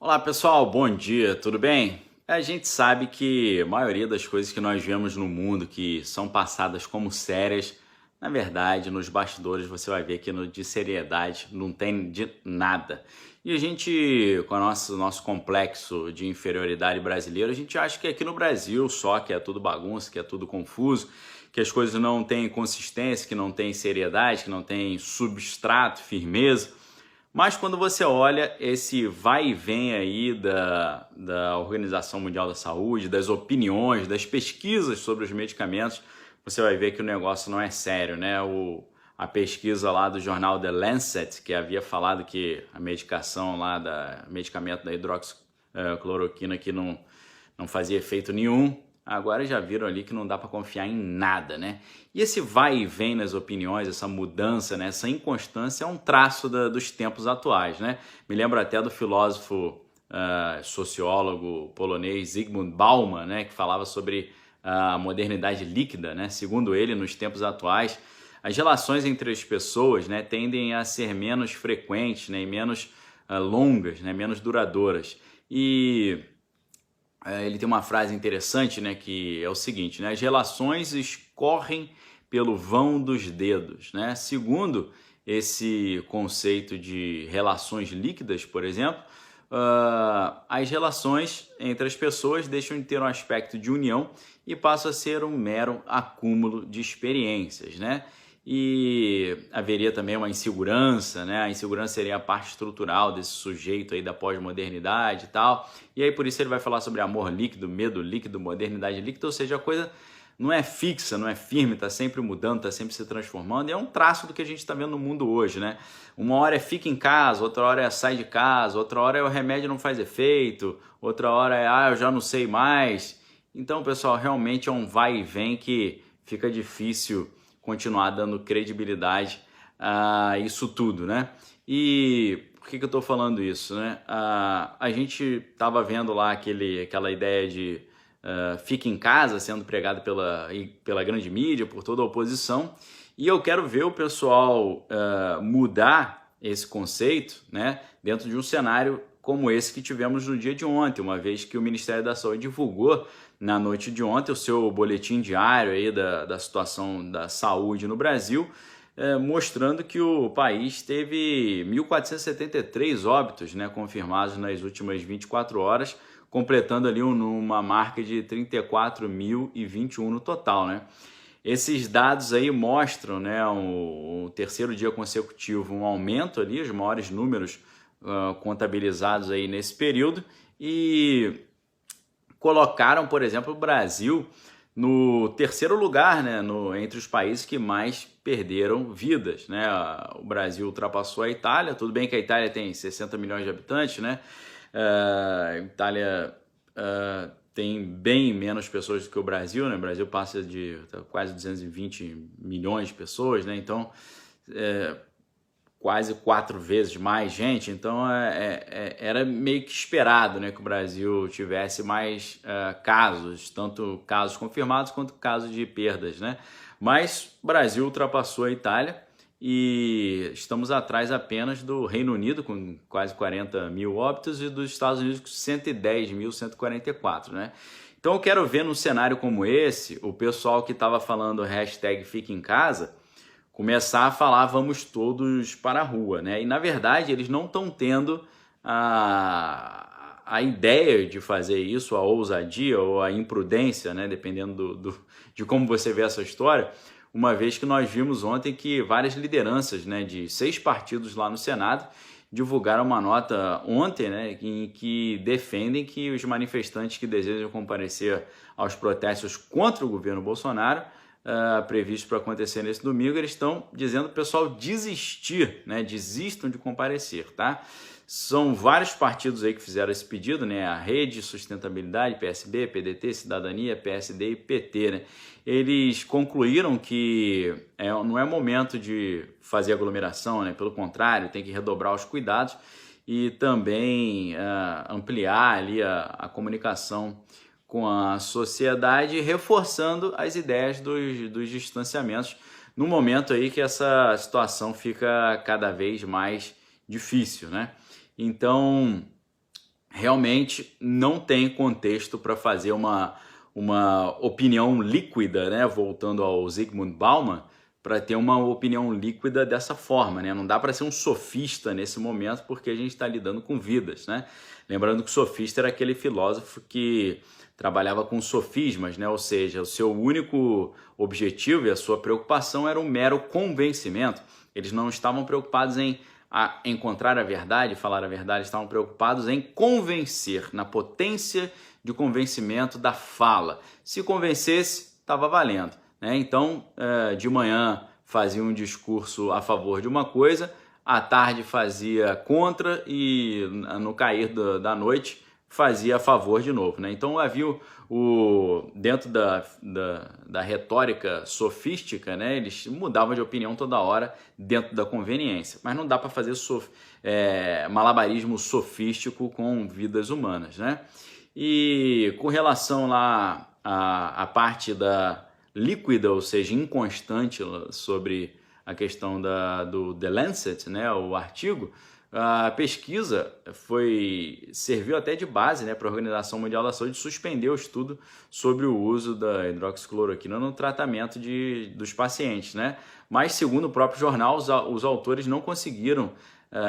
Olá pessoal, bom dia, tudo bem? A gente sabe que a maioria das coisas que nós vemos no mundo que são passadas como sérias, na verdade, nos bastidores você vai ver que de seriedade não tem de nada. E a gente, com o nosso complexo de inferioridade brasileiro, a gente acha que aqui no Brasil só que é tudo bagunça, que é tudo confuso, que as coisas não têm consistência, que não têm seriedade, que não têm substrato, firmeza. Mas quando você olha esse vai e vem aí da Organização Mundial da Saúde, das opiniões, das pesquisas sobre os medicamentos, você vai ver que o negócio não é sério, né? A pesquisa lá do jornal The Lancet, que havia falado que a medicação lá, medicamento da hidroxicloroquina que não fazia efeito nenhum, agora já viram ali que não dá para confiar em nada, né? E esse vai e vem nas opiniões, essa mudança, né, essa inconstância é um traço dos tempos atuais, né? Me lembro até do filósofo sociólogo polonês Zygmunt Bauman, né, que falava sobre a modernidade líquida, né? Segundo ele, nos tempos atuais, as relações entre as pessoas, né, tendem a ser menos frequentes, né, e menos longas, né, menos duradouras. E ele tem uma frase interessante, né, que é o seguinte, né, as relações escorrem pelo vão dos dedos, né? Segundo esse conceito de relações líquidas, por exemplo, as relações entre as pessoas deixam de ter um aspecto de união e passam a ser um mero acúmulo de experiências, né? E haveria também uma insegurança, né? A insegurança seria a parte estrutural desse sujeito aí da pós-modernidade e tal. E aí por isso ele vai falar sobre amor líquido, medo líquido, modernidade líquida, ou seja, a coisa não é fixa, não é firme, está sempre mudando, está sempre se transformando. E é um traço do que a gente está vendo no mundo hoje, né? Uma hora é fica em casa, outra hora é sai de casa, outra hora é o remédio não faz efeito, outra hora é eu já não sei mais. Então, pessoal, realmente é um vai e vem que fica difícil continuar dando credibilidade a isso tudo, né? E por que eu estou falando isso, né? A gente estava vendo lá aquela ideia de fica em casa sendo pregado pela grande mídia, por toda a oposição, e eu quero ver o pessoal mudar esse conceito, né, dentro de um cenário como esse que tivemos no dia de ontem, uma vez que o Ministério da Saúde divulgou na noite de ontem o seu boletim diário aí da situação da saúde no Brasil, mostrando que o país teve 1.473 óbitos, né, confirmados nas últimas 24 horas, completando ali uma marca de 34.021 no total, né? Esses dados aí mostram, né, o terceiro dia consecutivo, um aumento ali, os maiores números contabilizados aí nesse período, e colocaram, por exemplo, o Brasil no terceiro lugar, né, entre os países que mais perderam vidas, né? O Brasil ultrapassou a Itália, tudo bem que a Itália tem 60 milhões de habitantes, né? A Itália tem bem menos pessoas do que o Brasil, né? O Brasil passa de quase 220 milhões de pessoas, né? Então, quase 4 vezes mais gente. Então, era meio que esperado, né, que o Brasil tivesse mais casos, tanto casos confirmados quanto casos de perdas, né? Mas o Brasil ultrapassou a Itália e estamos atrás apenas do Reino Unido, com quase 40 mil óbitos, e dos Estados Unidos com 110.144, né? Então eu quero ver num cenário como esse, o pessoal que estava falando hashtag fica em casa, começar a falar vamos todos para a rua, né? E na verdade eles não estão tendo a ideia de fazer isso, a ousadia ou a imprudência, né? Dependendo de como você vê essa história, uma vez que nós vimos ontem que várias lideranças, né, de 6 partidos lá no Senado divulgaram uma nota ontem, né, em que defendem que os manifestantes que desejam comparecer aos protestos contra o governo Bolsonaro, previstos para acontecer nesse domingo, eles estão dizendo para o pessoal desistir, né, desistam de comparecer, tá? São vários partidos aí que fizeram esse pedido, né? A Rede Sustentabilidade, PSB, PDT, Cidadania, PSD e PT, né? Eles concluíram que não é momento de fazer aglomeração, né? Pelo contrário, tem que redobrar os cuidados e também ampliar ali a comunicação com a sociedade, reforçando as ideias dos distanciamentos no momento aí que essa situação fica cada vez mais difícil, né? Então, realmente não tem contexto para fazer uma opinião líquida, né? Voltando ao Zygmunt Bauman, para ter uma opinião líquida dessa forma, né? Não dá para ser um sofista nesse momento, porque a gente está lidando com vidas, né? Lembrando que o sofista era aquele filósofo que trabalhava com sofismas, né? Ou seja, o seu único objetivo e a sua preocupação era um mero convencimento. Eles não estavam preocupados em encontrar a verdade, falar a verdade, estavam preocupados em convencer, na potência de convencimento da fala. Se convencesse, estava valendo, né? Então, de manhã fazia um discurso a favor de uma coisa, à tarde fazia contra e no cair da noite fazia a favor de novo, né? Então havia dentro da retórica sofística, né? Eles mudavam de opinião toda hora dentro da conveniência, mas não dá para fazer malabarismo sofístico com vidas humanas, né? E com relação lá à parte da líquida, ou seja, inconstante, sobre a questão do The Lancet, né, o artigo, a pesquisa serviu até de base, né, para a Organização Mundial da Saúde suspender o estudo sobre o uso da hidroxicloroquina no tratamento dos pacientes, né? Mas, segundo o próprio jornal, os autores não conseguiram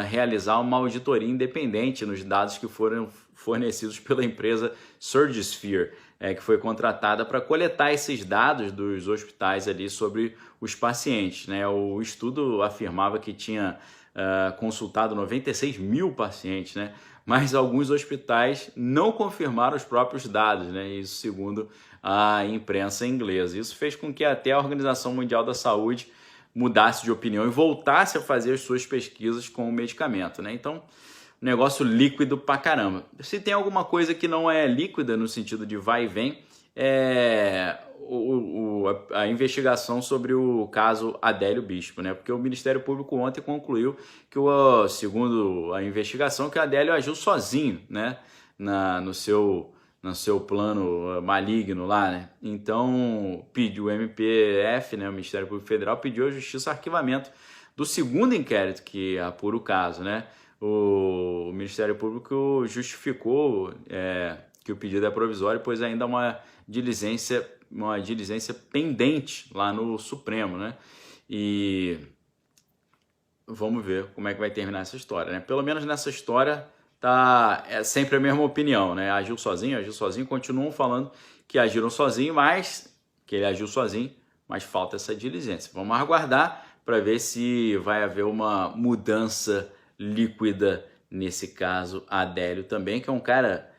realizar uma auditoria independente nos dados que foram fornecidos pela empresa Surgisphere, que foi contratada para coletar esses dados dos hospitais ali sobre os pacientes, né? O estudo afirmava que tinha consultado 96 mil pacientes, né? Mas alguns hospitais não confirmaram os próprios dados, né? Isso segundo a imprensa inglesa. Isso fez com que até a Organização Mundial da Saúde mudasse de opinião e voltasse a fazer as suas pesquisas com o medicamento, né? Então, negócio líquido pra caramba. Se tem alguma coisa que não é líquida no sentido de vai e vem, é a investigação sobre o caso Adélio Bispo, né? Porque o Ministério Público ontem concluiu que, segundo a investigação, que o Adélio agiu sozinho, né? No seu plano maligno lá, né? Então, pediu o MPF, né? O Ministério Público Federal pediu à Justiça arquivamento do segundo inquérito que apura o caso, né? O Ministério Público justificou que o pedido é provisório, pois ainda há uma diligência pendente lá no Supremo, né? E vamos ver como é que vai terminar essa história, né? Pelo menos nessa história é sempre a mesma opinião, né? Agiu sozinho, continuam falando que agiram sozinho, mas que ele agiu sozinho, mas falta essa diligência. Vamos aguardar para ver se vai haver uma mudança líquida nesse caso Adélio também, que é um cara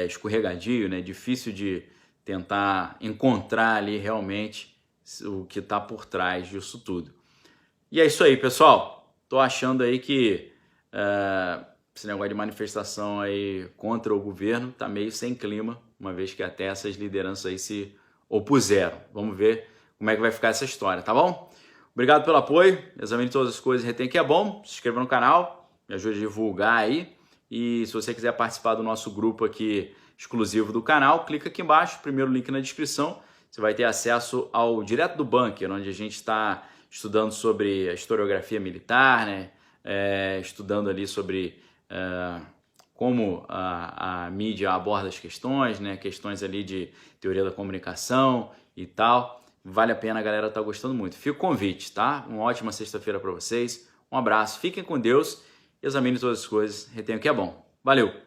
escorregadio, né? Difícil de tentar encontrar ali realmente o que está por trás disso tudo. E é isso aí, pessoal. Tô achando aí que esse negócio de manifestação aí contra o governo tá meio sem clima, uma vez que até essas lideranças aí se opuseram. Vamos ver como é que vai ficar essa história, tá bom? Obrigado pelo apoio, examine todas as coisas, retém que é bom, se inscreva no canal, me ajude a divulgar aí. E se você quiser participar do nosso grupo aqui exclusivo do canal, clica aqui embaixo, primeiro link na descrição. Você vai ter acesso ao Direto do Bunker, onde a gente está estudando sobre a historiografia militar, né? Estudando ali sobre como a mídia aborda as questões, né? Questões ali de teoria da comunicação e tal. Vale a pena, a galera tá gostando muito. Fica o convite, tá? Uma ótima sexta-feira para vocês. Um abraço, fiquem com Deus. Examine todas as coisas, retenha o que é bom. Valeu!